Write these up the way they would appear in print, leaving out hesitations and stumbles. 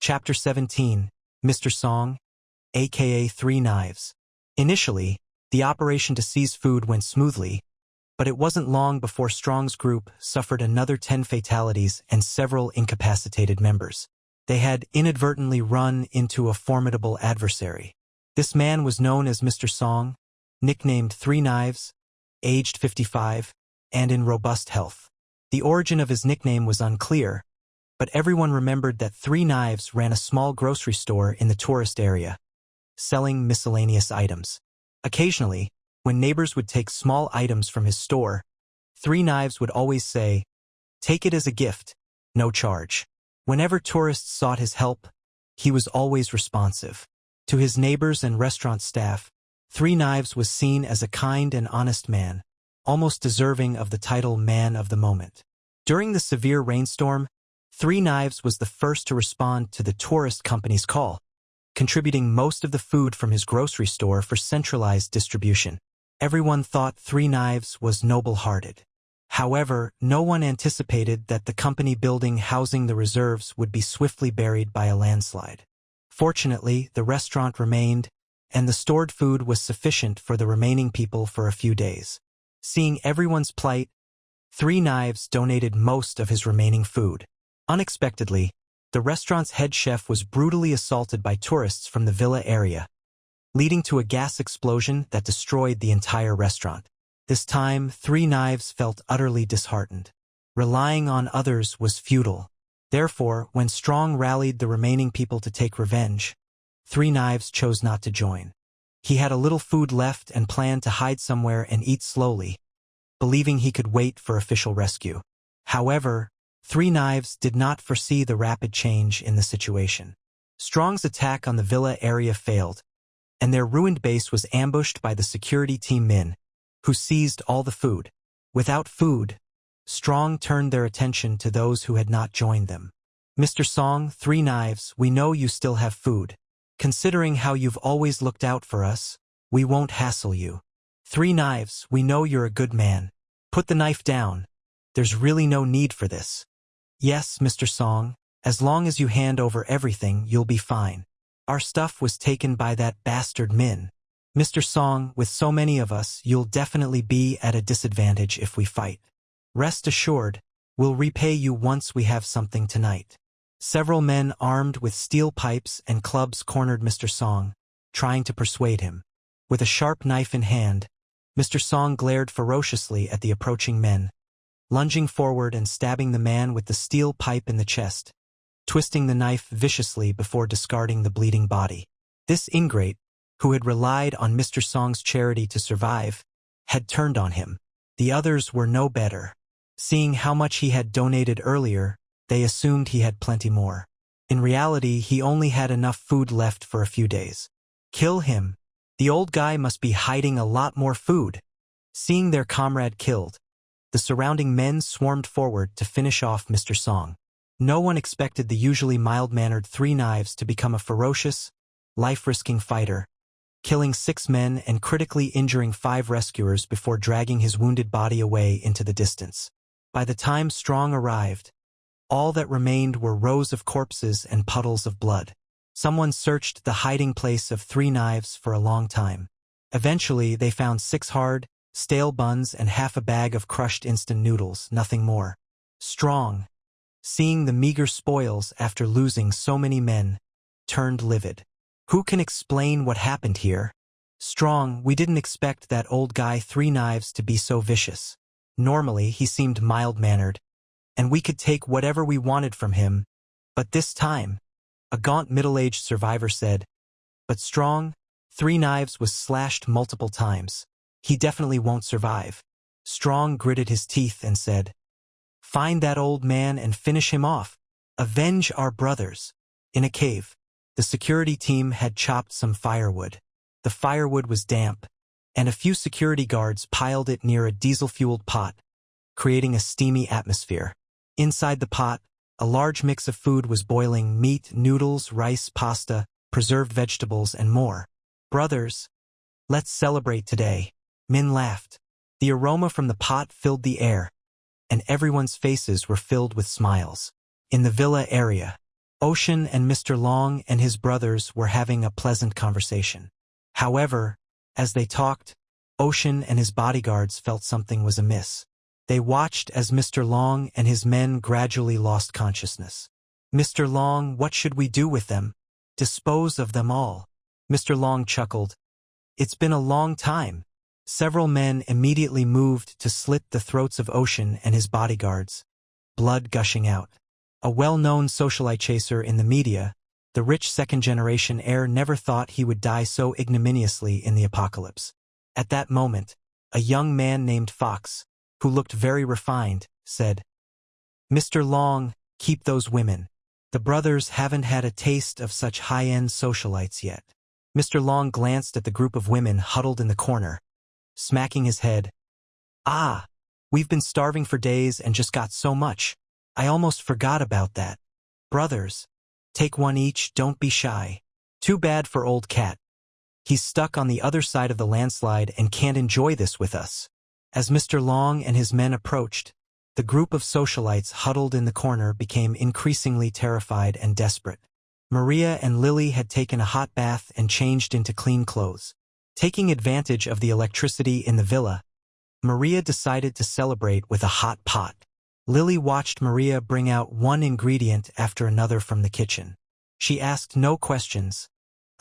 Chapter 17, Mr. Song, aka Three Knives. Initially, the operation to seize food went smoothly, but it wasn't long before Strong's group suffered another 10 fatalities and several incapacitated members. They had inadvertently run into a formidable adversary. This man was known as Mr. Song, nicknamed Three Knives, aged 55, and in robust health. The origin of his nickname was unclear, but everyone remembered that Three Knives ran a small grocery store in the tourist area, selling miscellaneous items. Occasionally, when neighbors would take small items from his store, Three Knives would always say, "Take it as a gift, no charge." Whenever tourists sought his help, he was always responsive. To his neighbors and restaurant staff, Three Knives was seen as a kind and honest man, almost deserving of the title Man of the Moment. During the severe rainstorm, Three Knives was the first to respond to the tourist company's call, contributing most of the food from his grocery store for centralized distribution. Everyone thought Three Knives was noble-hearted. However, no one anticipated that the company building housing the reserves would be swiftly buried by a landslide. Fortunately, the restaurant remained, and the stored food was sufficient for the remaining people for a few days. Seeing everyone's plight, Three Knives donated most of his remaining food. Unexpectedly, the restaurant's head chef was brutally assaulted by tourists from the villa area, leading to a gas explosion that destroyed the entire restaurant. This time, Three Knives felt utterly disheartened. Relying on others was futile. Therefore, when Strong rallied the remaining people to take revenge, Three Knives chose not to join. He had a little food left and planned to hide somewhere and eat slowly, believing he could wait for official rescue. However, Three Knives did not foresee the rapid change in the situation. Strong's attack on the villa area failed, and their ruined base was ambushed by the security team men, who seized all the food. Without food, Strong turned their attention to those who had not joined them. "Mr. Song, Three Knives, we know you still have food. Considering how you've always looked out for us, we won't hassle you. Three Knives, we know you're a good man. Put the knife down. There's really no need for this." "Yes, Mr. Song, as long as you hand over everything, you'll be fine. Our stuff was taken by that bastard Min. Mr. Song, with so many of us, you'll definitely be at a disadvantage if we fight. Rest assured, we'll repay you once we have something tonight." Several men armed with steel pipes and clubs cornered Mr. Song, trying to persuade him. With a sharp knife in hand, Mr. Song glared ferociously at the approaching men, lunging forward and stabbing the man with the steel pipe in the chest, twisting the knife viciously before discarding the bleeding body. This ingrate, who had relied on Mr. Song's charity to survive, had turned on him. The others were no better. Seeing how much he had donated earlier, they assumed he had plenty more. In reality, he only had enough food left for a few days. Kill him. The old guy must be hiding a lot more food. Seeing their comrade killed, the surrounding men swarmed forward to finish off Mr. Song. No one expected the usually mild-mannered Three Knives to become a ferocious, life-risking fighter, killing 6 men and critically injuring 5 rescuers before dragging his wounded body away into the distance. By the time Strong arrived, all that remained were rows of corpses and puddles of blood. Someone searched the hiding place of Three Knives for a long time. Eventually, they found 6 hard, stale buns and half a bag of crushed instant noodles, nothing more. Strong, seeing the meager spoils after losing so many men, turned livid. "Who can explain what happened here? Strong, we didn't expect that old guy Three Knives to be so vicious. Normally, he seemed mild-mannered, and we could take whatever we wanted from him, but this time," a gaunt middle-aged survivor said. "But Strong, Three Knives was slashed multiple times. He definitely won't survive." Strong gritted his teeth and said, "Find that old man and finish him off. Avenge our brothers." In a cave, the security team had chopped some firewood. The firewood was damp, and a few security guards piled it near a diesel-fueled pot, creating a steamy atmosphere. Inside the pot, a large mix of food was boiling: meat, noodles, rice, pasta, preserved vegetables, and more. "Brothers, let's celebrate today." Min laughed. The aroma from the pot filled the air, and everyone's faces were filled with smiles. In the villa area, Ocean and Mr. Long and his brothers were having a pleasant conversation. However, as they talked, Ocean and his bodyguards felt something was amiss. They watched as Mr. Long and his men gradually lost consciousness. "Mr. Long, what should we do with them? Dispose of them all." Mr. Long chuckled. "It's been a long time." Several men immediately moved to slit the throats of Ocean and his bodyguards, blood gushing out. A well-known socialite chaser in the media, the rich second-generation heir never thought he would die so ignominiously in the apocalypse. At that moment, a young man named Fox, who looked very refined, said, "Mr. Long, keep those women. The brothers haven't had a taste of such high-end socialites yet." Mr. Long glanced at the group of women huddled in the corner, smacking his head. "Ah, we've been starving for days and just got so much. I almost forgot about that. Brothers, take one each, don't be shy. Too bad for old Cat. He's stuck on the other side of the landslide and can't enjoy this with us." As Mr. Long and his men approached, the group of socialites huddled in the corner became increasingly terrified and desperate. Maria and Lily had taken a hot bath and changed into clean clothes. Taking advantage of the electricity in the villa, Maria decided to celebrate with a hot pot. Lily watched Maria bring out one ingredient after another from the kitchen. She asked no questions,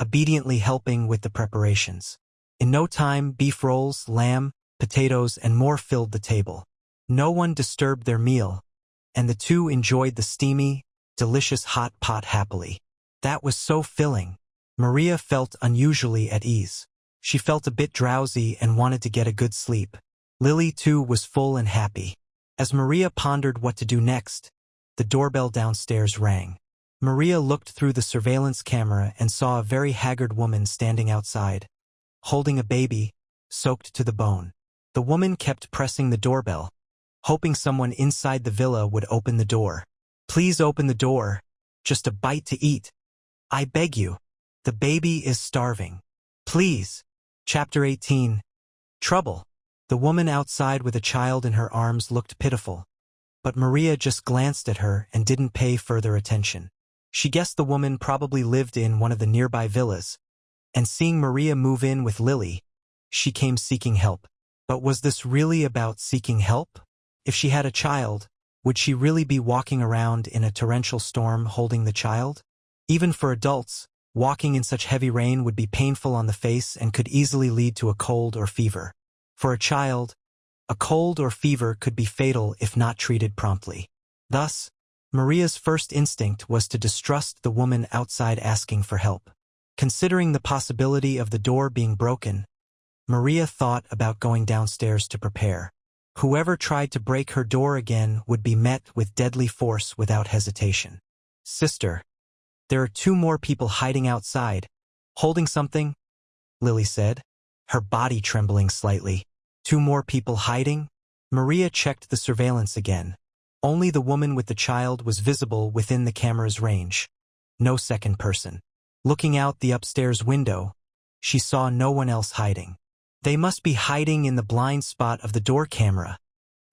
obediently helping with the preparations. In no time, beef rolls, lamb, potatoes, and more filled the table. No one disturbed their meal, and the two enjoyed the steamy, delicious hot pot happily. That was so filling. Maria felt unusually at ease. She felt a bit drowsy and wanted to get a good sleep. Lily, too, was full and happy. As Maria pondered what to do next, the doorbell downstairs rang. Maria looked through the surveillance camera and saw a very haggard woman standing outside, holding a baby, soaked to the bone. The woman kept pressing the doorbell, hoping someone inside the villa would open the door. "Please open the door. Just a bite to eat. I beg you. The baby is starving. Please." Chapter 18. Trouble. The woman outside with a child in her arms looked pitiful, but Maria just glanced at her and didn't pay further attention. She guessed the woman probably lived in one of the nearby villas, and seeing Maria move in with Lily, she came seeking help. But was this really about seeking help? If she had a child, would she really be walking around in a torrential storm holding the child? Even for adults, walking in such heavy rain would be painful on the face and could easily lead to a cold or fever. For a child, a cold or fever could be fatal if not treated promptly. Thus, Maria's first instinct was to distrust the woman outside asking for help. Considering the possibility of the door being broken, Maria thought about going downstairs to prepare. Whoever tried to break her door again would be met with deadly force without hesitation. "Sister, there are two more people hiding outside, holding something," Lily said, her body trembling slightly. "Two more people hiding?" Maria checked the surveillance again. Only the woman with the child was visible within the camera's range. No second person. Looking out the upstairs window, she saw no one else hiding. "They must be hiding in the blind spot of the door camera,"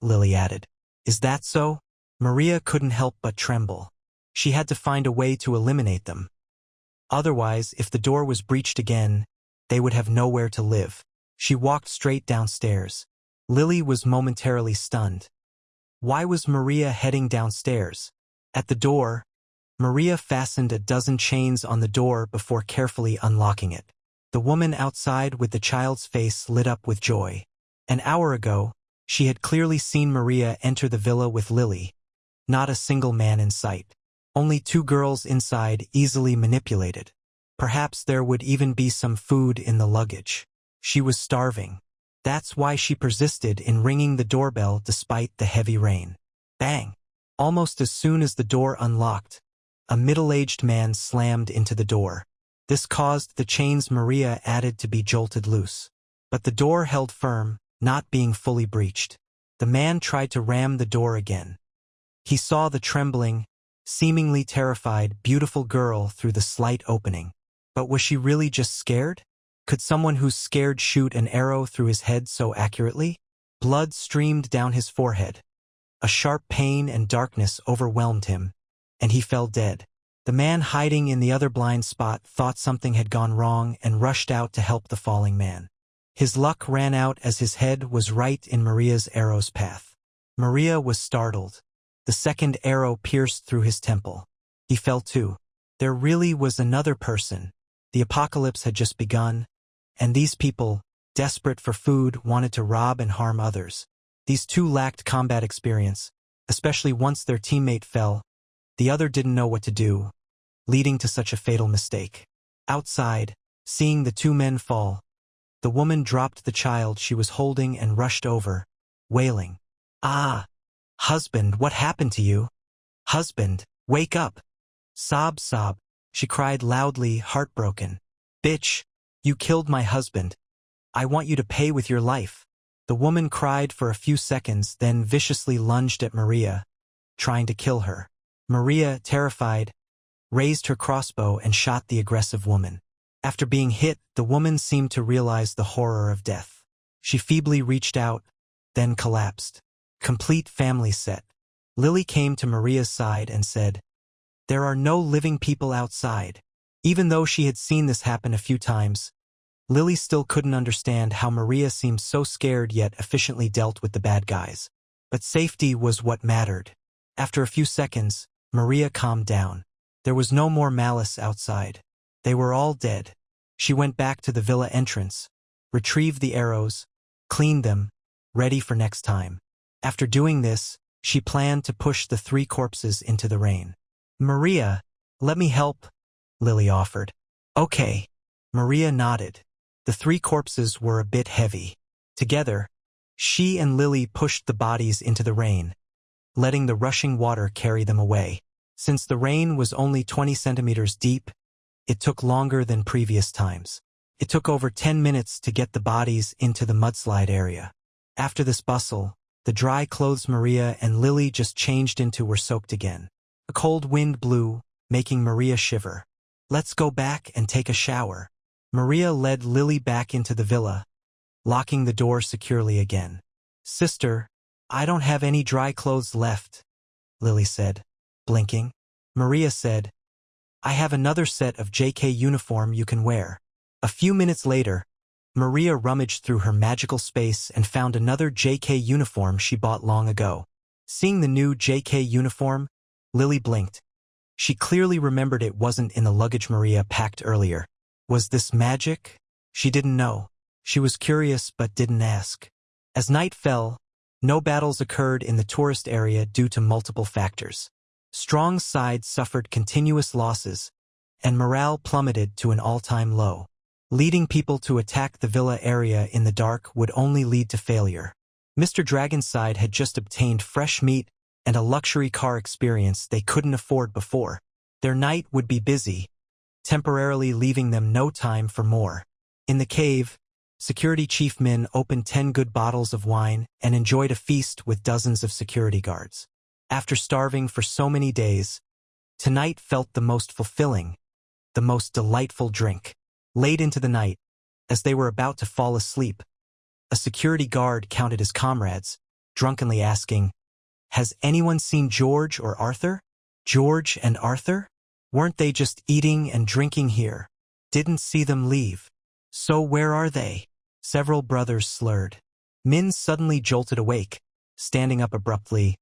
Lily added. "Is that so?" Maria couldn't help but tremble. She had to find a way to eliminate them. Otherwise, if the door was breached again, they would have nowhere to live. She walked straight downstairs. Lily was momentarily stunned. Why was Maria heading downstairs? At the door, Maria fastened a dozen chains on the door before carefully unlocking it. The woman outside with the child's face lit up with joy. An hour ago, she had clearly seen Maria enter the villa with Lily. Not a single man in sight. Only two girls inside, easily manipulated. Perhaps there would even be some food in the luggage. She was starving. That's why she persisted in ringing the doorbell despite the heavy rain. Bang! Almost as soon as the door unlocked, a middle-aged man slammed into the door. This caused the chains Maria added to be jolted loose. But the door held firm, not being fully breached. The man tried to ram the door again. He saw the trembling, seemingly terrified, beautiful girl through the slight opening. But was she really just scared? Could someone who's scared shoot an arrow through his head so accurately? Blood streamed down his forehead. A sharp pain and darkness overwhelmed him, and he fell dead. The man hiding in the other blind spot thought something had gone wrong and rushed out to help the falling man. His luck ran out as his head was right in Maria's arrow's path. Maria was startled. The second arrow pierced through his temple. He fell too. There really was another person. The apocalypse had just begun, and these people, desperate for food, wanted to rob and harm others. These two lacked combat experience, especially once their teammate fell. The other didn't know what to do, leading to such a fatal mistake. Outside, seeing the two men fall, the woman dropped the child she was holding and rushed over, wailing, "Ah! Husband, what happened to you? Husband, wake up!" Sob, sob, she cried loudly, heartbroken. "Bitch, you killed my husband. I want you to pay with your life." The woman cried for a few seconds, then viciously lunged at Maria, trying to kill her. Maria, terrified, raised her crossbow and shot the aggressive woman. After being hit, the woman seemed to realize the horror of death. She feebly reached out, then collapsed. Complete family set. Lily came to Maria's side and said, "There are no living people outside." Even though she had seen this happen a few times, Lily still couldn't understand how Maria seemed so scared yet efficiently dealt with the bad guys. But safety was what mattered. After a few seconds, Maria calmed down. There was no more malice outside. They were all dead. She went back to the villa entrance, retrieved the arrows, cleaned them, ready for next time. After doing this, she planned to push the three corpses into the rain. "Maria, let me help," Lily offered. "Okay." Maria nodded. The three corpses were a bit heavy. Together, she and Lily pushed the bodies into the rain, letting the rushing water carry them away. Since the rain was only 20 centimeters deep, it took longer than previous times. It took over 10 minutes to get the bodies into the mudslide area. After this bustle, the dry clothes Maria and Lily just changed into were soaked again. A cold wind blew, making Maria shiver. "Let's go back and take a shower." Maria led Lily back into the villa, locking the door securely again. "Sister, I don't have any dry clothes left," Lily said, blinking. Maria said, "I have another set of JK uniform you can wear." A few minutes later, Maria rummaged through her magical space and found another JK uniform she bought long ago. Seeing the new JK uniform, Lily blinked. She clearly remembered it wasn't in the luggage Maria packed earlier. Was this magic? She didn't know. She was curious but didn't ask. As night fell, no battles occurred in the tourist area due to multiple factors. Strong's side suffered continuous losses, and morale plummeted to an all-time low. Leading people to attack the villa area in the dark would only lead to failure. Mr. Dragon's side had just obtained fresh meat and a luxury car experience they couldn't afford before. Their night would be busy, temporarily leaving them no time for more. In the cave, Security Chief Min opened 10 good bottles of wine and enjoyed a feast with dozens of security guards. After starving for so many days, tonight felt the most fulfilling, the most delightful drink. Late into the night, as they were about to fall asleep, a security guard counted his comrades, drunkenly asking, "Has anyone seen George or Arthur? George and Arthur? Weren't they just eating and drinking here? Didn't see them leave. So where are they?" Several brothers slurred. Min suddenly jolted awake, standing up abruptly.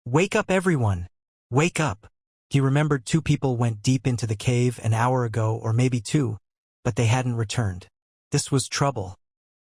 "Wake up, everyone! Wake up!" He remembered two people went deep into the cave an hour ago, or maybe two, but they hadn't returned. This was trouble.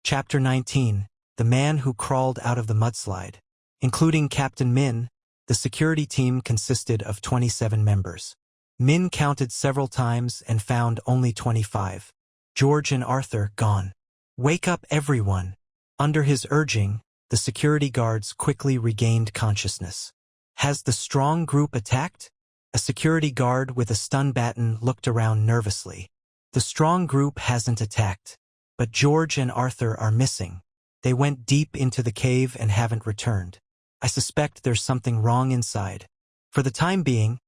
Chapter 19, The Man Who Crawled Out of the Mudslide. Including Captain Min, the security team consisted of 27 members. Min counted several times and found only 25. George and Arthur gone. "Wake up, everyone!" Under his urging, the security guards quickly regained consciousness. "Has the strong group attacked?" A security guard with a stun baton looked around nervously. "The strong group hasn't attacked, but George and Arthur are missing. They went deep into the cave and haven't returned. I suspect there's something wrong inside. For the time being,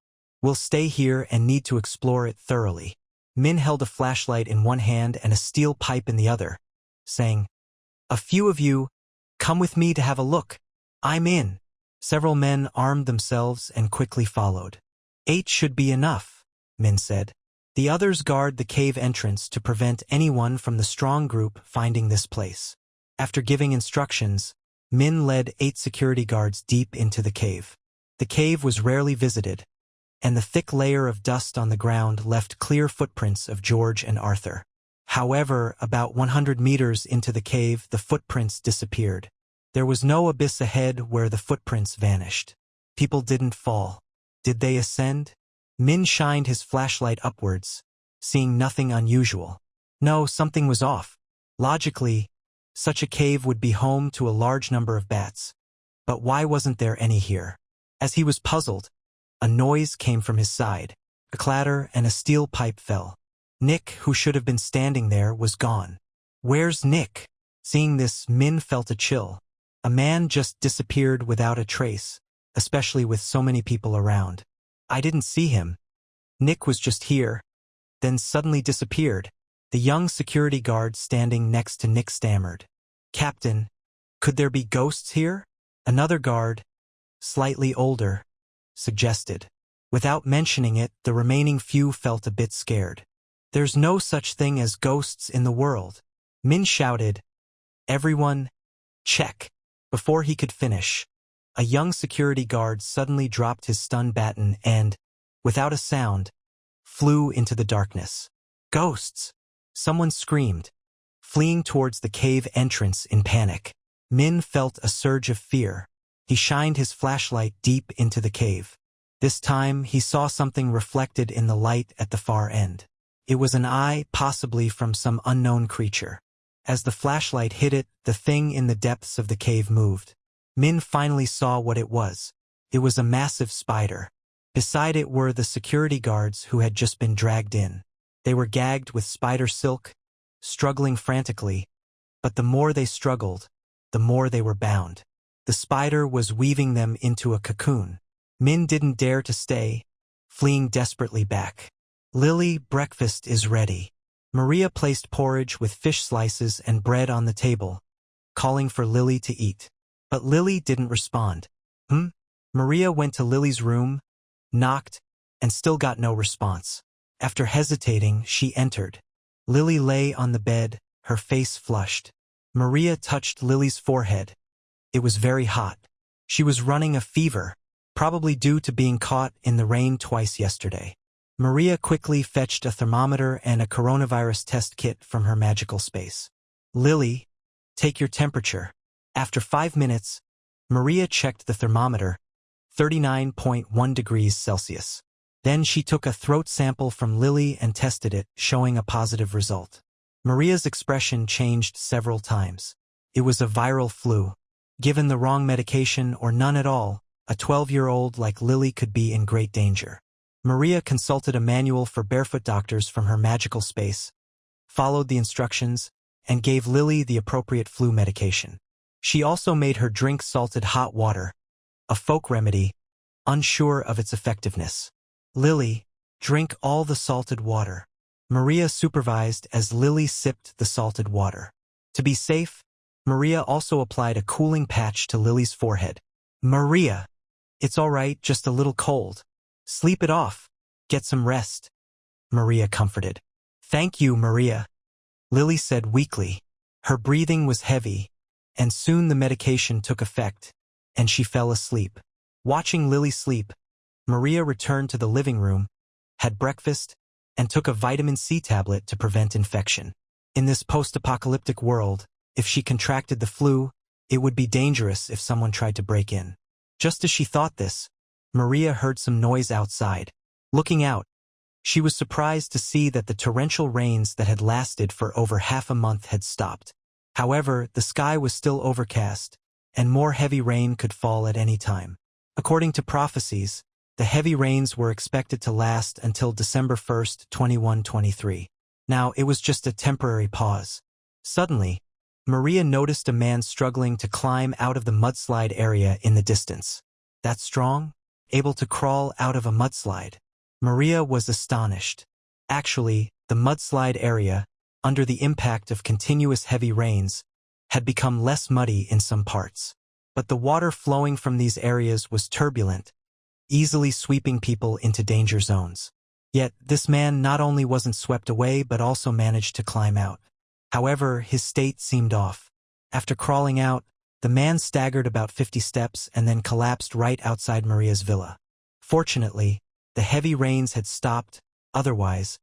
we'll stay here and need to explore it thoroughly." Min held a flashlight in one hand and a steel pipe in the other, saying, "A few of you, come with me to have a look. I'm in." Several men armed themselves and quickly followed. 8 should be enough, Min said. The others guard the cave entrance to prevent anyone from the strong group finding this place. After giving instructions, Min led 8 security guards deep into the cave. The cave was rarely visited, and the thick layer of dust on the ground left clear footprints of George and Arthur. However, about 100 meters into the cave, the footprints disappeared. There was no abyss ahead where the footprints vanished. People didn't fall. Did they ascend? Min shined his flashlight upwards, seeing nothing unusual. No, something was off. Logically, such a cave would be home to a large number of bats. But why wasn't there any here? As he was puzzled, a noise came from his side. A clatter and a steel pipe fell. Nick, who should have been standing there, was gone. Where's Nick? Seeing this, Min felt a chill. A man just disappeared without a trace, especially with so many people around. I didn't see him. Nick was just here, then suddenly disappeared. The young security guard standing next to Nick stammered. Captain, could there be ghosts here? Another guard, slightly older, suggested. Without mentioning it, the remaining few felt a bit scared. There's no such thing as ghosts in the world. Min shouted. Everyone, check. Before he could finish, a young security guard suddenly dropped his stun baton and, without a sound, flew into the darkness. Ghosts! Someone screamed, fleeing towards the cave entrance in panic. Min felt a surge of fear. He shined his flashlight deep into the cave. This time, he saw something reflected in the light at the far end. It was an eye, possibly from some unknown creature. As the flashlight hit it, the thing in the depths of the cave moved. Min finally saw what it was. It was a massive spider. Beside it were the security guards who had just been dragged in. They were gagged with spider silk, struggling frantically, but the more they struggled, the more they were bound. The spider was weaving them into a cocoon. Min didn't dare to stay, fleeing desperately back. Lily, breakfast is ready. Maria placed porridge with fish slices and bread on the table, calling for Lily to eat. But Lily didn't respond. Maria went to Lily's room, knocked, and still got no response. After hesitating, she entered. Lily lay on the bed, her face flushed. Maria touched Lily's forehead. It was very hot. She was running a fever, probably due to being caught in the rain twice yesterday. Maria quickly fetched a thermometer and a coronavirus test kit from her magical space. Lily, take your temperature. After 5 minutes, Maria checked the thermometer, 39.1 degrees Celsius. Then she took a throat sample from Lily and tested it, showing a positive result. Maria's expression changed several times. It was a viral flu. Given the wrong medication or none at all, a 12-year-old like Lily could be in great danger. Maria consulted a manual for barefoot doctors from her magical space, followed the instructions, and gave Lily the appropriate flu medication. She also made her drink salted hot water, a folk remedy, unsure of its effectiveness. Lily, drink all the salted water. Maria supervised as Lily sipped the salted water. To be safe, Maria also applied a cooling patch to Lily's forehead. Maria, it's all right, just a little cold. Sleep it off. Get some rest. Maria comforted. Thank you, Maria, Lily said weakly. Her breathing was heavy, and soon the medication took effect, and she fell asleep. Watching Lily sleep, Maria returned to the living room, had breakfast, and took a vitamin C tablet to prevent infection. In this post-apocalyptic world, if she contracted the flu, it would be dangerous if someone tried to break in. Just as she thought this, Maria heard some noise outside. Looking out, she was surprised to see that the torrential rains that had lasted for over half a month had stopped. However, the sky was still overcast, and more heavy rain could fall at any time. According to prophecies, the heavy rains were expected to last until December 1st, 2123. Now, it was just a temporary pause. Suddenly, Maria noticed a man struggling to climb out of the mudslide area in the distance. That strong? Able to crawl out of a mudslide? Maria was astonished. Actually, the mudslide area, under the impact of continuous heavy rains, had become less muddy in some parts. But the water flowing from these areas was turbulent, easily sweeping people into danger zones. Yet, this man not only wasn't swept away but also managed to climb out. However, his state seemed off. After crawling out, the man staggered about 50 steps and then collapsed right outside Maria's villa. Fortunately, the heavy rains had stopped, otherwise,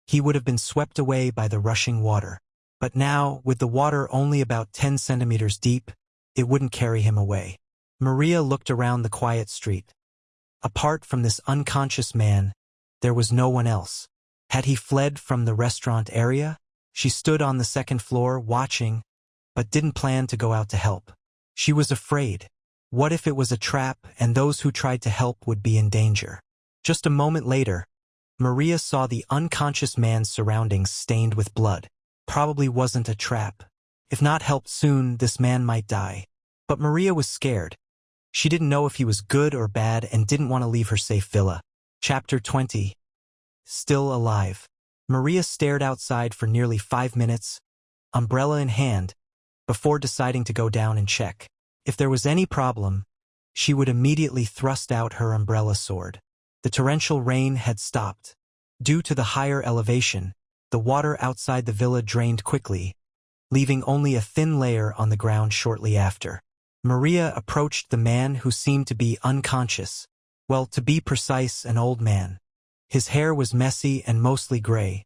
he would have been swept away by the rushing water. But now, with the water only about 10 centimeters deep, it wouldn't carry him away. Maria looked around the quiet street. Apart from this unconscious man, there was no one else. Had he fled from the restaurant area? She stood on the second floor, watching, but didn't plan to go out to help. She was afraid. What if it was a trap and those who tried to help would be in danger? Just a moment later, Maria saw the unconscious man's surroundings stained with blood. Probably wasn't a trap. If not helped soon, this man might die. But Maria was scared. She didn't know if he was good or bad and didn't want to leave her safe villa. Chapter 20. Still alive. Maria stared outside for nearly 5 minutes, umbrella in hand, before deciding to go down and check. If there was any problem, she would immediately thrust out her umbrella sword. The torrential rain had stopped. Due to the higher elevation, the water outside the villa drained quickly, leaving only a thin layer on the ground shortly after. Maria approached the man who seemed to be unconscious. Well, to be precise, an old man. His hair was messy and mostly gray.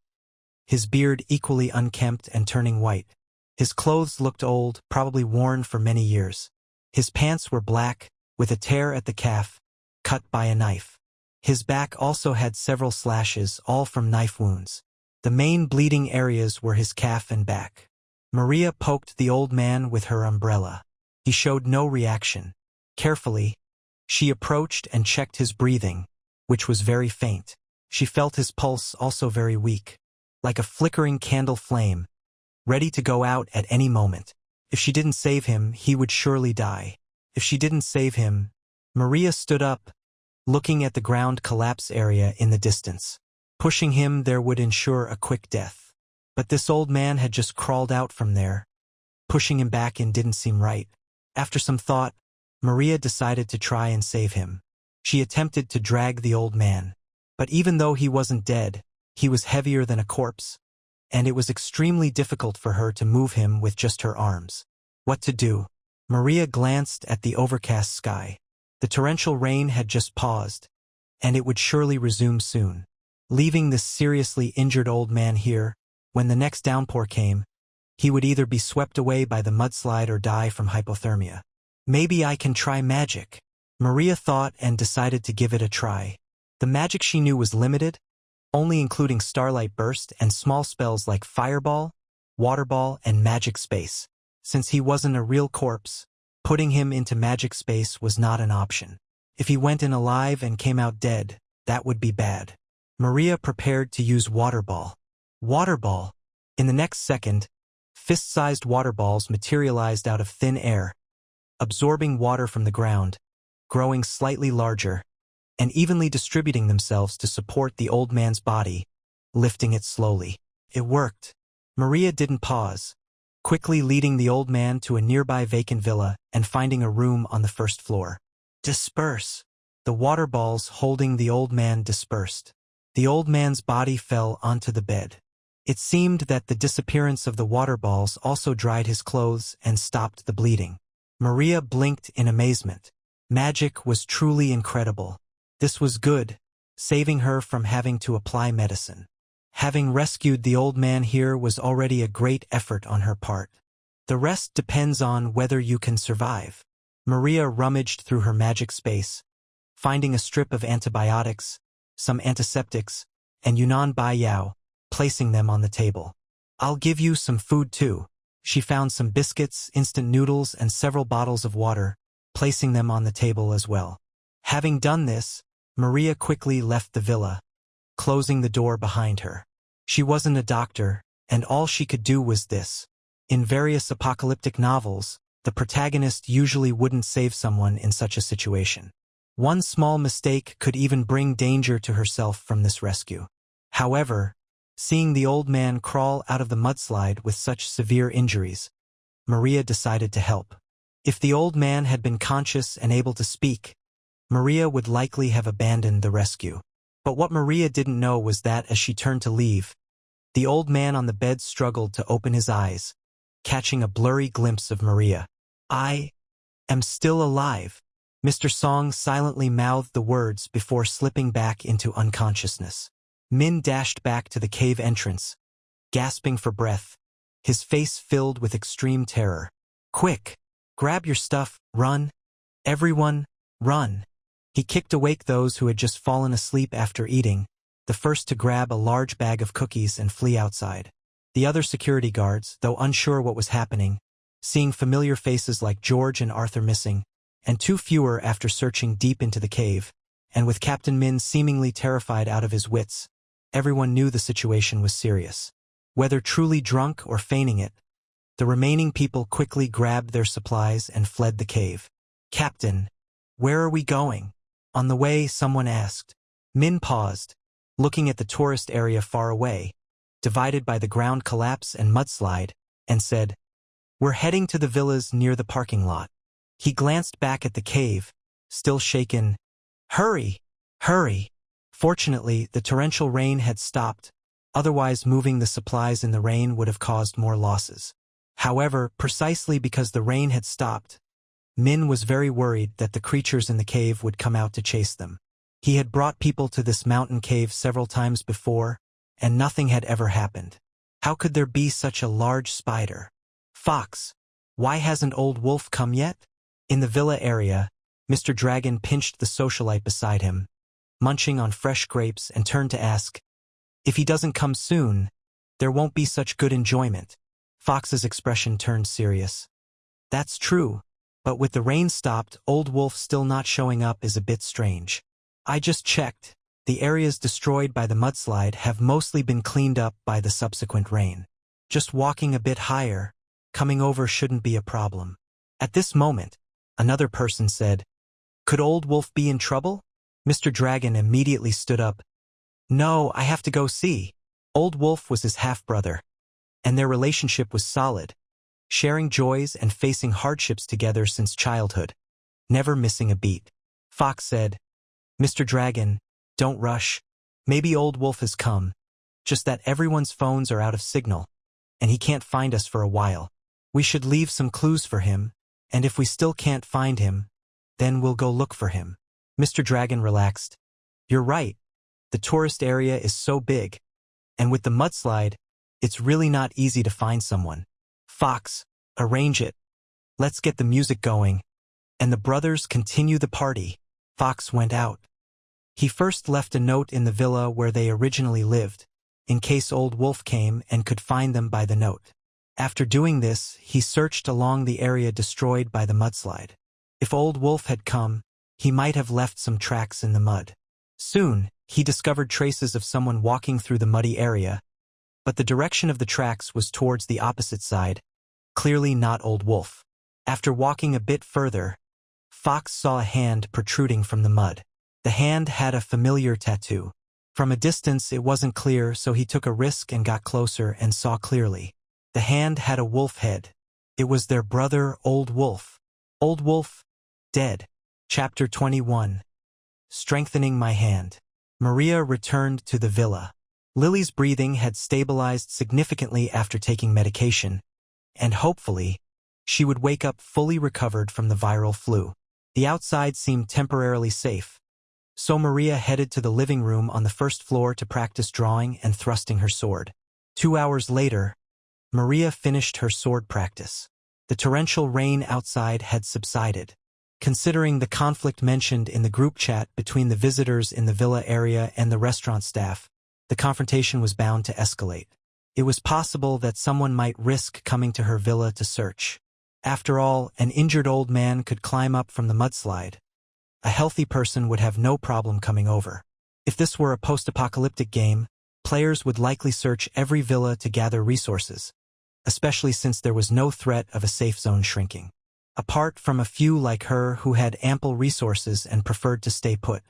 His beard equally unkempt and turning white. His clothes looked old, probably worn for many years. His pants were black, with a tear at the calf, cut by a knife. His back also had several slashes, all from knife wounds. The main bleeding areas were his calf and back. Maria poked the old man with her umbrella. He showed no reaction. Carefully, she approached and checked his breathing, which was very faint. She felt his pulse also very weak, like a flickering candle flame, ready to go out at any moment. If she didn't save him, he would surely die. If she didn't save him, Maria stood up, looking at the ground collapse area in the distance. Pushing him there would ensure a quick death. But this old man had just crawled out from there. Pushing him back in didn't seem right. After some thought, Maria decided to try and save him. She attempted to drag the old man. But even though he wasn't dead, he was heavier than a corpse, and it was extremely difficult for her to move him with just her arms. What to do? Maria glanced at the overcast sky. The torrential rain had just paused, and it would surely resume soon. Leaving this seriously injured old man here, when the next downpour came, he would either be swept away by the mudslide or die from hypothermia. Maybe I can try magic, Maria thought, and decided to give it a try. The magic she knew was limited, only including starlight burst and small spells like fireball, waterball, and magic space. Since he wasn't a real corpse, putting him into magic space was not an option. If he went in alive and came out dead, that would be bad. Maria prepared to use waterball. Waterball! In the next second, fist-sized water balls materialized out of thin air, absorbing water from the ground, growing slightly larger, and evenly distributing themselves to support the old man's body, lifting it slowly. It worked. Maria didn't pause, quickly leading the old man to a nearby vacant villa and finding a room on the first floor. Disperse! The water balls holding the old man dispersed. The old man's body fell onto the bed. It seemed that the disappearance of the water balls also dried his clothes and stopped the bleeding. Maria blinked in amazement. Magic was truly incredible. This was good, saving her from having to apply medicine. Having rescued the old man here was already a great effort on her part. The rest depends on whether you can survive. Maria rummaged through her magic space, finding a strip of antibiotics, some antiseptics, and Yunnan Bai Yao, placing them on the table. I'll give you some food too. She found some biscuits, instant noodles, and several bottles of water, placing them on the table as well. Having done this, Maria quickly left the villa, closing the door behind her. She wasn't a doctor, and all she could do was this. In various apocalyptic novels, the protagonist usually wouldn't save someone in such a situation. One small mistake could even bring danger to herself from this rescue. However, seeing the old man crawl out of the mudslide with such severe injuries, Maria decided to help. If the old man had been conscious and able to speak, Maria would likely have abandoned the rescue. But what Maria didn't know was that as she turned to leave, the old man on the bed struggled to open his eyes, catching a blurry glimpse of Maria. "I am still alive." Mr. Song silently mouthed the words before slipping back into unconsciousness. Min dashed back to the cave entrance, gasping for breath, his face filled with extreme terror. "Quick! Grab your stuff, run! Everyone, run!" He kicked awake those who had just fallen asleep after eating, the first to grab a large bag of cookies and flee outside. The other security guards, though unsure what was happening, seeing familiar faces like George and Arthur missing, and 2 fewer after searching deep into the cave, and with Captain Min seemingly terrified out of his wits, everyone knew the situation was serious. Whether truly drunk or feigning it, the remaining people quickly grabbed their supplies and fled the cave. "Captain, where are we going?" On the way, someone asked. Min paused, looking at the tourist area far away, divided by the ground collapse and mudslide, and said, "We're heading to the villas near the parking lot." He glanced back at the cave, still shaken. "Hurry! Hurry!" Fortunately, the torrential rain had stopped, otherwise moving the supplies in the rain would have caused more losses. However, precisely because the rain had stopped, Min was very worried that the creatures in the cave would come out to chase them. He had brought people to this mountain cave several times before, and nothing had ever happened. How could there be such a large spider? "Fox, why hasn't Old Wolf come yet?" In the villa area, Mr. Dragon pinched the socialite beside him, munching on fresh grapes, and turned to ask, "If he doesn't come soon, there won't be such good enjoyment." Fox's expression turned serious. "That's true, but with the rain stopped, Old Wolf still not showing up is a bit strange. I just checked. The areas destroyed by the mudslide have mostly been cleaned up by the subsequent rain. Just walking a bit higher, coming over shouldn't be a problem." At this moment, another person said, "Could Old Wolf be in trouble?" Mr. Dragon immediately stood up. "No, I have to go see." Old Wolf was his half-brother, and their relationship was solid, sharing joys and facing hardships together since childhood, never missing a beat. Fox said, "Mr. Dragon, don't rush. Maybe Old Wolf has come, just that everyone's phones are out of signal, and he can't find us for a while. We should leave some clues for him, and if we still can't find him, then we'll go look for him." Mr. Dragon relaxed. "You're right. The tourist area is so big, and with the mudslide, it's really not easy to find someone. Fox, arrange it. Let's get the music going, and the brothers continue the party." Fox went out. He first left a note in the villa where they originally lived, in case Old Wolf came and could find them by the note. After doing this, he searched along the area destroyed by the mudslide. If Old Wolf had come, he might have left some tracks in the mud. Soon, he discovered traces of someone walking through the muddy area, but the direction of the tracks was towards the opposite side, clearly not Old Wolf. After walking a bit further, Fox saw a hand protruding from the mud. The hand had a familiar tattoo. From a distance it wasn't clear, so he took a risk and got closer and saw clearly. The hand had a wolf head. It was their brother, Old Wolf. Old Wolf, dead. Chapter 21. Strengthening my hand. Maria returned to the villa. Lily's breathing had stabilized significantly after taking medication, and hopefully, she would wake up fully recovered from the viral flu. The outside seemed temporarily safe, so Maria headed to the living room on the first floor to practice drawing and thrusting her sword. 2 hours later, Maria finished her sword practice. The torrential rain outside had subsided. Considering the conflict mentioned in the group chat between the visitors in the villa area and the restaurant staff, the confrontation was bound to escalate. It was possible that someone might risk coming to her villa to search. After all, an injured old man could climb up from the mudslide. A healthy person would have no problem coming over. If this were a post-apocalyptic game, players would likely search every villa to gather resources, especially since there was no threat of a safe zone shrinking. Apart from a few like her who had ample resources and preferred to stay put.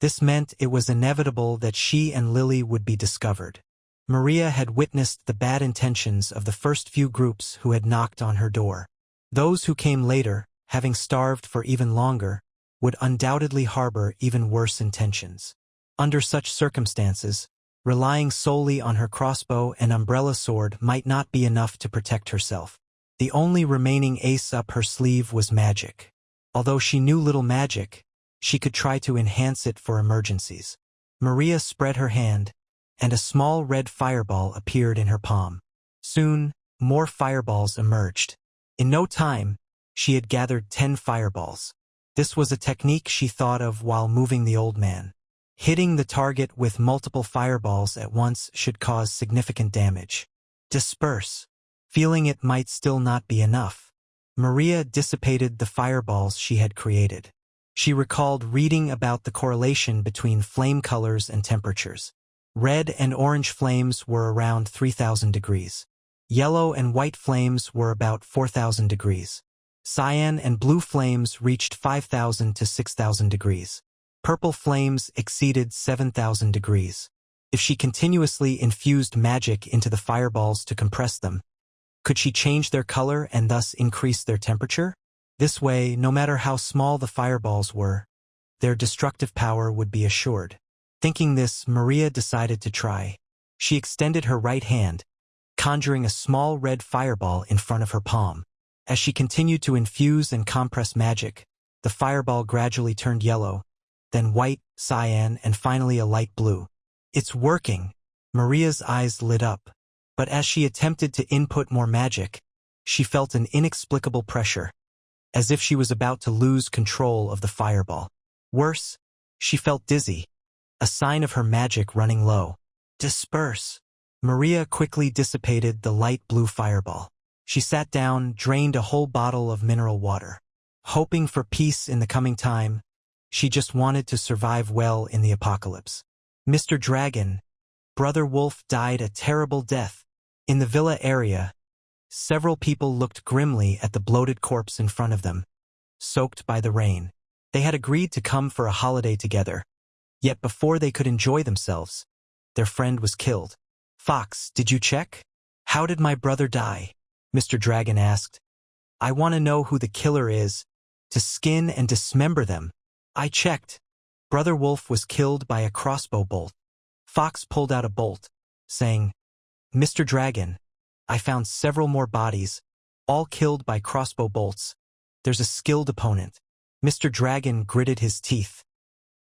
This meant it was inevitable that she and Lily would be discovered. Maria had witnessed the bad intentions of the first few groups who had knocked on her door. Those who came later, having starved for even longer, would undoubtedly harbor even worse intentions. Under such circumstances, relying solely on her crossbow and umbrella sword might not be enough to protect herself. The only remaining ace up her sleeve was magic. Although she knew little magic, she could try to enhance it for emergencies. Maria spread her hand, and a small red fireball appeared in her palm. Soon, more fireballs emerged. In no time, she had gathered 10 fireballs. This was a technique she thought of while moving the old man. Hitting the target with multiple fireballs at once should cause significant damage. Disperse. Feeling it might still not be enough, Maria dissipated the fireballs she had created. She recalled reading about the correlation between flame colors and temperatures. Red and orange flames were around 3,000 degrees. Yellow and white flames were about 4,000 degrees. Cyan and blue flames reached 5,000 to 6,000 degrees. Purple flames exceeded 7,000 degrees. If she continuously infused magic into the fireballs to compress them, could she change their color and thus increase their temperature? This way, no matter how small the fireballs were, their destructive power would be assured. Thinking this, Maria decided to try. She extended her right hand, conjuring a small red fireball in front of her palm. As she continued to infuse and compress magic, the fireball gradually turned yellow, then white, cyan, and finally a light blue. It's working! Maria's eyes lit up. But as she attempted to input more magic, she felt an inexplicable pressure, as if she was about to lose control of the fireball. Worse, she felt dizzy, a sign of her magic running low. Disperse! Maria quickly dissipated the light blue fireball. She sat down, drained a whole bottle of mineral water. Hoping for peace in the coming time, she just wanted to survive well in the apocalypse. Mr. Dragon, Brother Wolf died a terrible death. In the villa area, several people looked grimly at the bloated corpse in front of them, soaked by the rain. They had agreed to come for a holiday together, yet before they could enjoy themselves, their friend was killed. Fox, did you check? How did my brother die? Mr. Dragon asked. I want to know who the killer is, to skin and dismember them. I checked. Brother Wolf was killed by a crossbow bolt. Fox pulled out a bolt, saying, Mr. Dragon, I found several more bodies, all killed by crossbow bolts. There's a skilled opponent. Mr. Dragon gritted his teeth.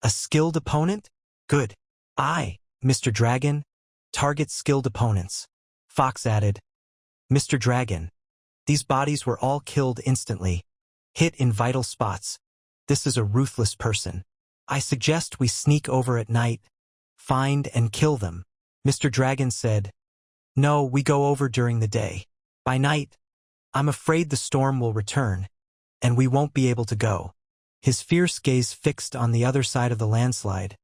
A skilled opponent? Good. Mr. Dragon, target skilled opponents. Fox added, Mr. Dragon, these bodies were all killed instantly, hit in vital spots. This is a ruthless person. I suggest we sneak over at night, find and kill them. Mr. Dragon said, No, we go over during the day. By night, I'm afraid the storm will return, and we won't be able to go. His fierce gaze fixed on the other side of the landslide,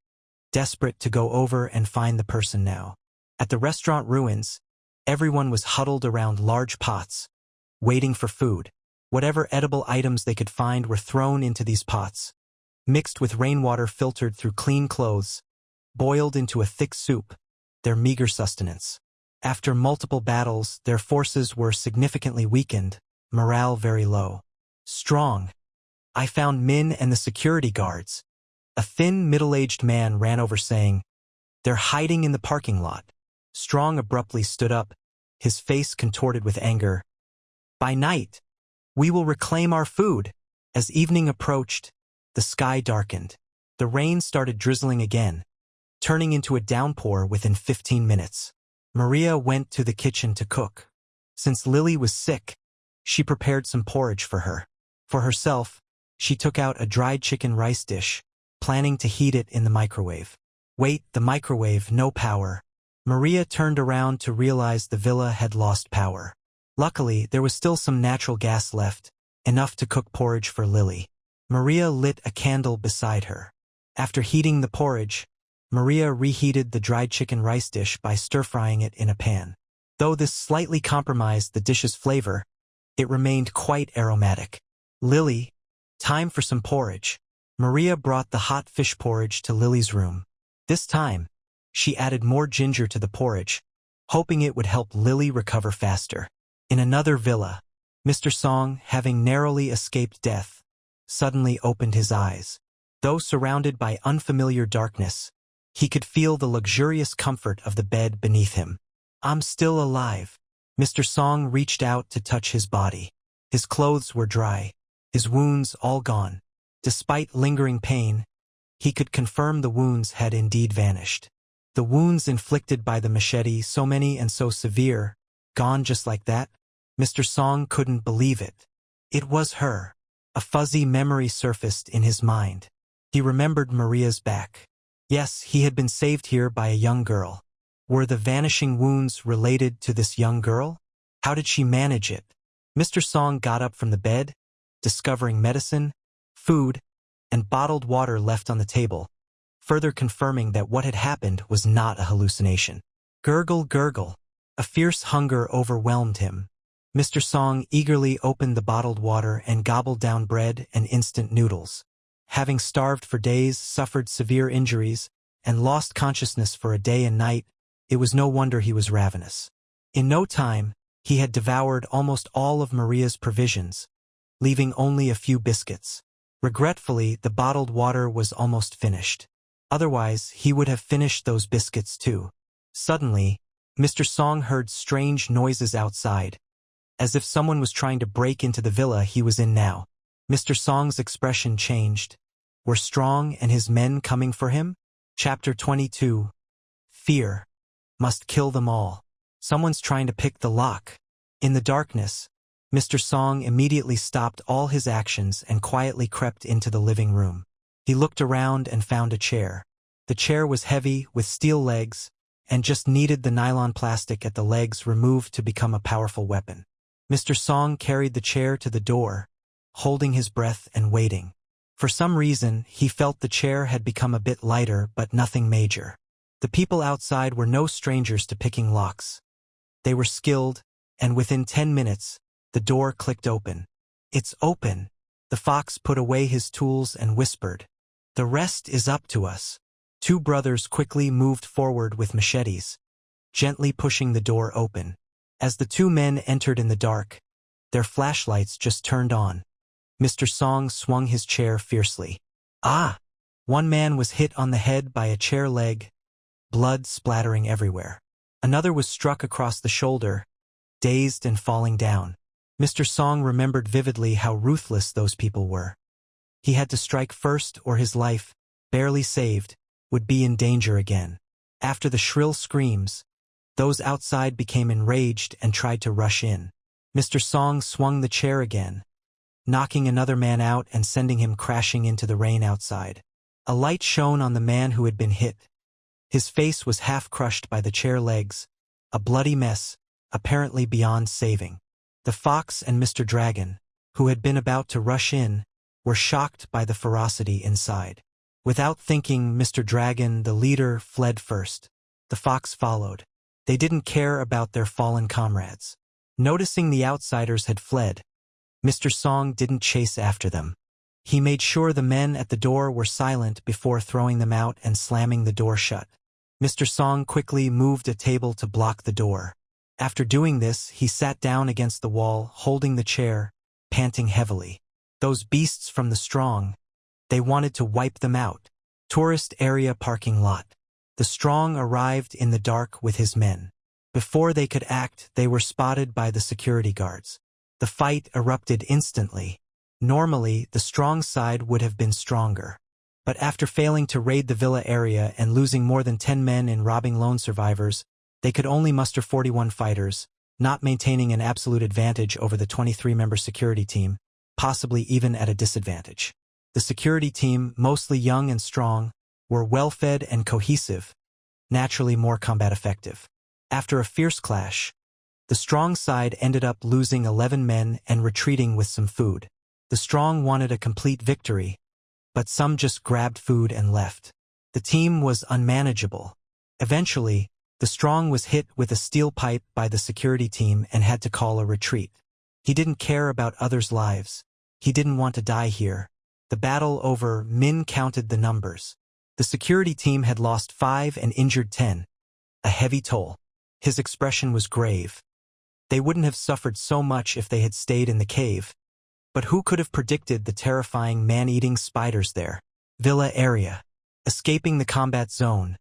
desperate to go over and find the person now. At the restaurant ruins, everyone was huddled around large pots, waiting for food. Whatever edible items they could find were thrown into these pots, mixed with rainwater filtered through clean clothes, boiled into a thick soup, their meager sustenance. After multiple battles, their forces were significantly weakened, morale very low. Strong. I found Min and the security guards. A thin, middle-aged man ran over saying, They're hiding in the parking lot. Strong abruptly stood up, his face contorted with anger. By night, we will reclaim our food. As evening approached, the sky darkened. The rain started drizzling again, turning into a downpour within 15 minutes. Maria went to the kitchen to cook. Since Lily was sick, she prepared some porridge for her. For herself, she took out a dried chicken rice dish, planning to heat it in the microwave. Wait, the microwave, no power. Maria turned around to realize the villa had lost power. Luckily, there was still some natural gas left, enough to cook porridge for Lily. Maria lit a candle beside her. After heating the porridge, Maria reheated the dried chicken rice dish by stir-frying it in a pan. Though this slightly compromised the dish's flavor, it remained quite aromatic. Lily, time for some porridge. Maria brought the hot fish porridge to Lily's room. This time, she added more ginger to the porridge, hoping it would help Lily recover faster. In another villa, Mr. Song, having narrowly escaped death, suddenly opened his eyes. Though surrounded by unfamiliar darkness, He could feel the luxurious comfort of the bed beneath him. "I'm still alive." Mr. Song reached out to touch his body. His clothes were dry, his wounds all gone. Despite lingering pain, he could confirm the wounds had indeed vanished. The wounds inflicted by the machete, so many and so severe, gone just like that? Mr. Song couldn't believe it. It was her. A fuzzy memory surfaced in his mind. He remembered Maria's back. Yes, he had been saved here by a young girl. Were the vanishing wounds related to this young girl? How did she manage it? Mr. Song got up from the bed, discovering medicine, food, and bottled water left on the table, further confirming that what had happened was not a hallucination. Gurgle, gurgle. A fierce hunger overwhelmed him. Mr. Song eagerly opened the bottled water and gobbled down bread and instant noodles. Having starved for days, suffered severe injuries, and lost consciousness for a day and night, it was no wonder he was ravenous. In no time, he had devoured almost all of Maria's provisions, leaving only a few biscuits. Regretfully, the bottled water was almost finished. Otherwise, he would have finished those biscuits too. Suddenly, Mr. Song heard strange noises outside, as if someone was trying to break into the villa he was in now. Mr. Song's expression changed. Were Strong and his men coming for him? Chapter 22. Fear. Must kill them all. Someone's trying to pick the lock. In the darkness, Mr. Song immediately stopped all his actions and quietly crept into the living room. He looked around and found a chair. The chair was heavy, with steel legs, and just needed the nylon plastic at the legs removed to become a powerful weapon. Mr. Song carried the chair to the door, holding his breath and waiting. For some reason, he felt the chair had become a bit lighter, but nothing major. The people outside were no strangers to picking locks. They were skilled, and within 10 minutes, the door clicked open. "It's open." The fox put away his tools and whispered, "The rest is up to us." Two brothers quickly moved forward with machetes, gently pushing the door open. As the two men entered in the dark, their flashlights just turned on. Mr. Song swung his chair fiercely. Ah! One man was hit on the head by a chair leg, blood splattering everywhere. Another was struck across the shoulder, dazed and falling down. Mr. Song remembered vividly how ruthless those people were. He had to strike first or his life, barely saved, would be in danger again. After the shrill screams, those outside became enraged and tried to rush in. Mr. Song swung the chair again, knocking another man out and sending him crashing into the rain outside. A light shone on the man who had been hit. His face was half crushed by the chair legs, a bloody mess, apparently beyond saving. The fox and Mr. Dragon, who had been about to rush in, were shocked by the ferocity inside. Without thinking, Mr. Dragon, the leader, fled first. The fox followed. They didn't care about their fallen comrades. Noticing the outsiders had fled, Mr. Song didn't chase after them. He made sure the men at the door were silent before throwing them out and slamming the door shut. Mr. Song quickly moved a table to block the door. After doing this, he sat down against the wall, holding the chair, panting heavily. Those beasts from the Strong, they wanted to wipe them out. Tourist area parking lot. The Strong arrived in the dark with his men. Before they could act, they were spotted by the security guards. The fight erupted instantly. Normally, the Strong side would have been stronger. But after failing to raid the villa area and losing more than 10 men in robbing lone survivors, they could only muster 41 fighters, not maintaining an absolute advantage over the 23-member security team, possibly even at a disadvantage. The security team, mostly young and strong, were well-fed and cohesive, naturally more combat effective. After a fierce clash, the Strong side ended up losing 11 men and retreating with some food. The Strong wanted a complete victory, but some just grabbed food and left. The team was unmanageable. Eventually, the Strong was hit with a steel pipe by the security team and had to call a retreat. He didn't care about others' lives. He didn't want to die here. The battle over Min counted the numbers. The security team had lost 5 and injured 10. A heavy toll. His expression was grave. They wouldn't have suffered so much if they had stayed in the cave. But who could have predicted the terrifying man-eating spiders there? Villa area. Escaping the combat zone,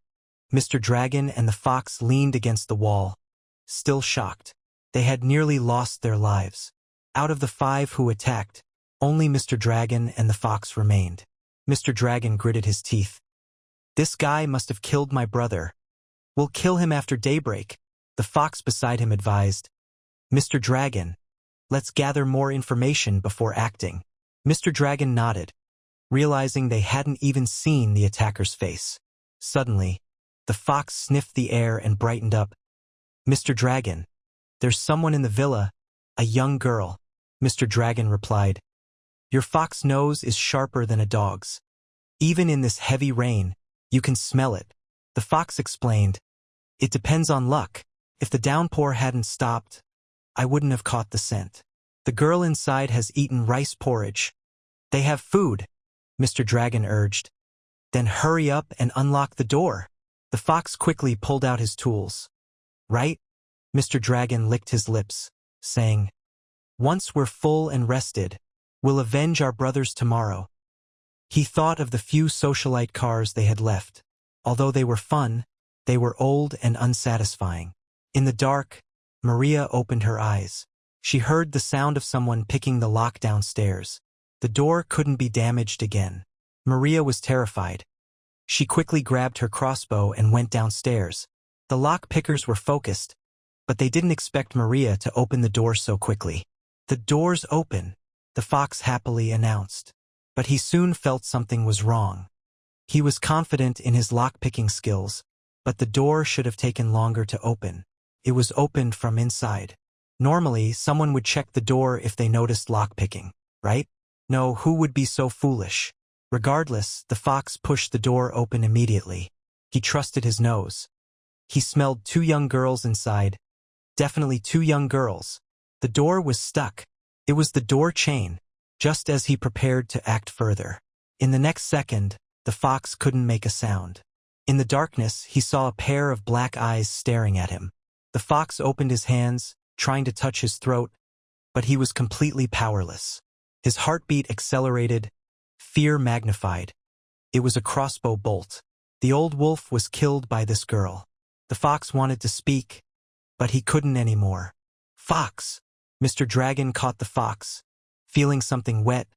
Mr. Dragon and the fox leaned against the wall, still shocked. They had nearly lost their lives. Out of the 5 who attacked, only Mr. Dragon and the fox remained. Mr. Dragon gritted his teeth. "This guy must have killed my brother. We'll kill him after daybreak," the fox beside him advised. "Mr. Dragon, let's gather more information before acting." Mr. Dragon nodded, realizing they hadn't even seen the attacker's face. Suddenly, the fox sniffed the air and brightened up. "Mr. Dragon, there's someone in the villa, a young girl," Mr. Dragon replied. "Your fox nose is sharper than a dog's. Even in this heavy rain, you can smell it," the fox explained. "It depends on luck. If the downpour hadn't stopped, I wouldn't have caught the scent. The girl inside has eaten rice porridge." "They have food," Mr. Dragon urged. "Then hurry up and unlock the door." The fox quickly pulled out his tools. "Right?" Mr. Dragon licked his lips, saying, "Once we're full and rested, we'll avenge our brothers tomorrow." He thought of the few socialite cars they had left. Although they were fun, they were old and unsatisfying. In the dark, Maria opened her eyes. She heard the sound of someone picking the lock downstairs. The door couldn't be damaged again. Maria was terrified. She quickly grabbed her crossbow and went downstairs. The lock pickers were focused, but they didn't expect Maria to open the door so quickly. "The door's open," the fox happily announced. But he soon felt something was wrong. He was confident in his lock-picking skills, but the door should have taken longer to open. It was opened from inside. Normally, someone would check the door if they noticed lock-picking, right? No, who would be so foolish? Regardless, the fox pushed the door open immediately. He trusted his nose. He smelled 2 young girls inside. Definitely 2 young girls. The door was stuck. It was the door chain, just as he prepared to act further. In the next second, the fox couldn't make a sound. In the darkness, he saw a pair of black eyes staring at him. The fox opened his hands, trying to touch his throat, but he was completely powerless. His heartbeat accelerated, fear magnified. It was a crossbow bolt. The old wolf was killed by this girl. The fox wanted to speak, but he couldn't anymore. "Fox!" Mr. Dragon caught the fox, feeling something wet,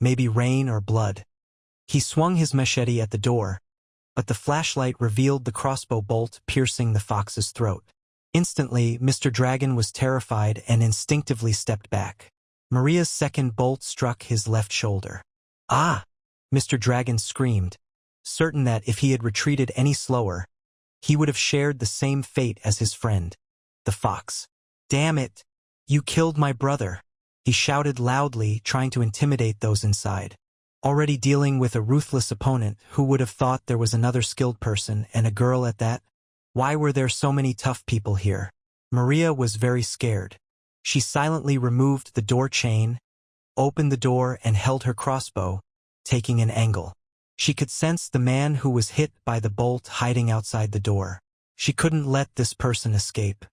maybe rain or blood. He swung his machete at the door, but the flashlight revealed the crossbow bolt piercing the fox's throat. Instantly, Mr. Dragon was terrified and instinctively stepped back. Maria's second bolt struck his left shoulder. "Ah!" Mr. Dragon screamed, certain that if he had retreated any slower, he would have shared the same fate as his friend, the fox. "Damn it! You killed my brother!" he shouted loudly, trying to intimidate those inside. Already dealing with a ruthless opponent, who would have thought there was another skilled person, and a girl at that? Why were there so many tough people here? Maria was very scared. She silently removed the door chain, opened the door, and held her crossbow, taking an angle. She could sense the man who was hit by the bolt hiding outside the door. She couldn't let this person escape.